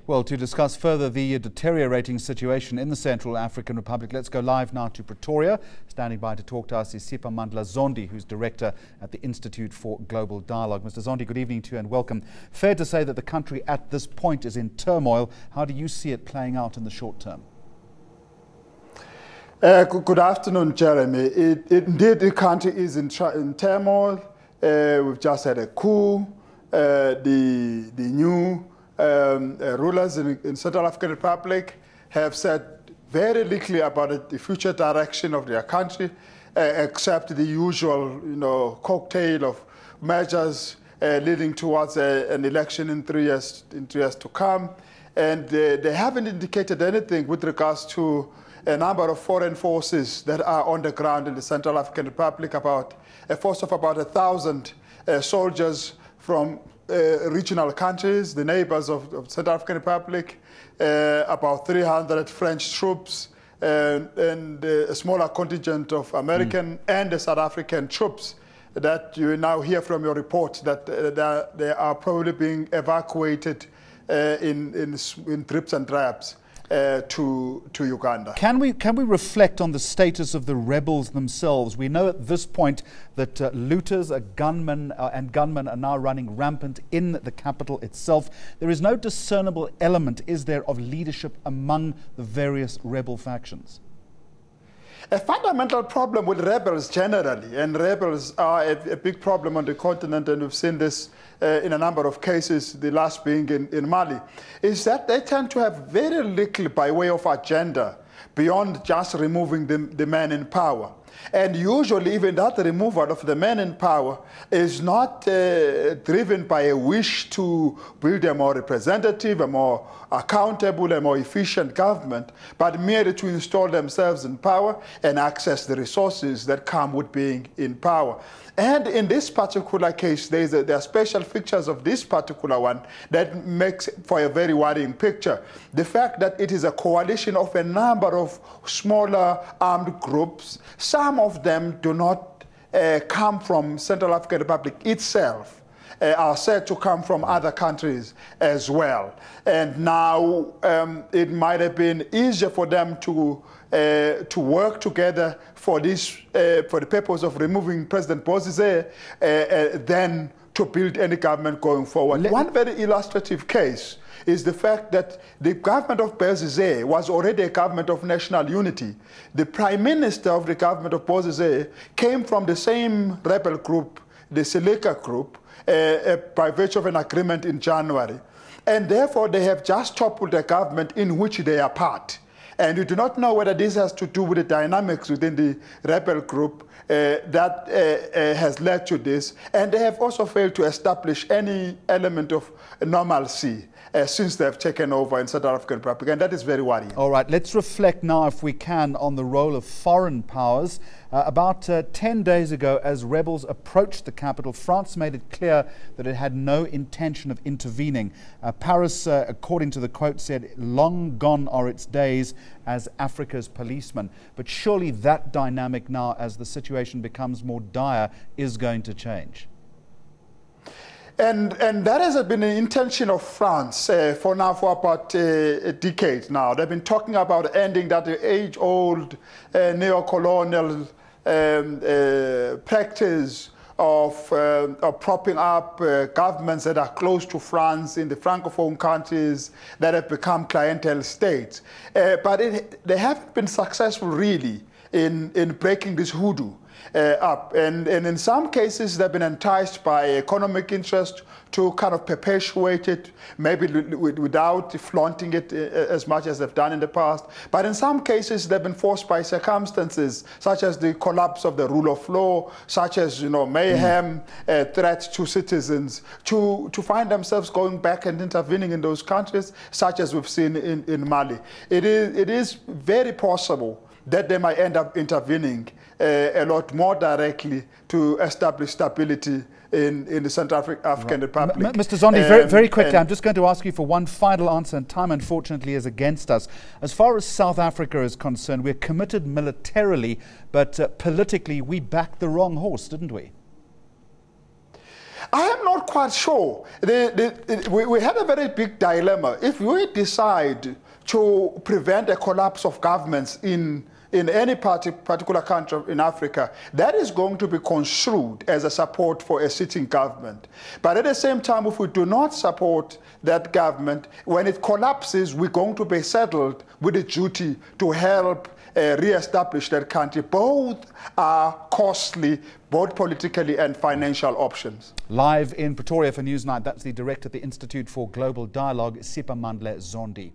Well, to discuss further the deteriorating situation in the Central African Republic, let's go live now to Pretoria. Standing by to talk to us is Siphamandla Zondi, who's Director at the Institute for Global Dialogue. Mr. Zondi, good evening to you and welcome. Fair to say that the country at this point is in turmoil. How do you see it playing out in the short term? Good afternoon, Jeremy. Indeed, the country is in turmoil. We've just had a coup. The new rulers in Central African Republic have said very little about the future direction of their country, except the usual, cocktail of measures leading towards an election in 3 years to come. And they haven't indicated anything with regards to a number of foreign forces that are on the ground in the Central African Republic, about a force of about 1,000 soldiers from regional countries, the neighbors of Central African Republic, about 300 French troops, and a smaller contingent of American and South African troops that you now hear from your report that they are probably being evacuated in drips and drabs to Uganda. Can we reflect on the status of the rebels themselves? We know at this point that looters, gunmen are now running rampant in the capital itself. There is no discernible element, is there, of leadership among the various rebel factions? A fundamental problem with rebels generally, and rebels are a big problem on the continent, and we've seen this in a number of cases, the last being in Mali, is that they tend to have very little by way of agenda beyond just removing the man in power. And usually even that removal of the man in power is not driven by a wish to build a more representative, a more accountable, a more efficient government, but merely to install themselves in power and access the resources that come with being in power. And in this particular case, there are special features of this particular one that makes for a very worrying picture. The fact that it is a coalition of a number of smaller armed groups, some of them do not come from Central African Republic itself, are said to come from other countries as well. And now it might have been easier for them to work together for the purpose of removing President Bozizé than to build any government going forward. One very illustrative case is the fact that the government of Bozizé was already a government of national unity. The prime minister of the government of Bozizé came from the same rebel group, the Seleka group, by virtue of an agreement in January. And therefore, they have just toppled the government in which they are part. And you do not know whether this has to do with the dynamics within the rebel group that has led to this. And they have also failed to establish any element of normalcy since they have taken over in South African Republic, and that is very worrying. All right, let's reflect now, if we can, on the role of foreign powers. About 10 days ago, as rebels approached the capital, France made it clear that it had no intention of intervening. Paris, according to the quote, said, "Long gone are its days as Africa's policeman." But surely that dynamic now, as the situation becomes more dire, is going to change. And that has been an intention of France for about a decade now. They've been talking about ending that age-old neo-colonial practice of propping up governments that are close to France in the Francophone countries that have become clientele states. But they haven't been successful really in breaking this hoodoo up. And in some cases, they've been enticed by economic interest to kind of perpetuate it, maybe without flaunting it as much as they've done in the past. But in some cases, they've been forced by circumstances, such as the collapse of the rule of law, such as mayhem, threats to citizens, to find themselves going back and intervening in those countries, such as we've seen in Mali. It is very possible that they might end up intervening a lot more directly to establish stability in the Central African Republic. Mr. Zondi, very quickly, I'm just going to ask you for one final answer, and time, unfortunately, is against us. As far as South Africa is concerned, we're committed militarily, but politically, we backed the wrong horse, didn't we? I am not quite sure. We have a very big dilemma. If we decide to prevent a collapse of governments in any particular country in Africa, that is going to be construed as a support for a sitting government. But at the same time, if we do not support that government, when it collapses, we're going to be saddled with the duty to help re-establish that country. Both are costly, both politically and financial options. Live in Pretoria for Newsnight, that's the director of the Institute for Global Dialogue, Siphamandla Zondi.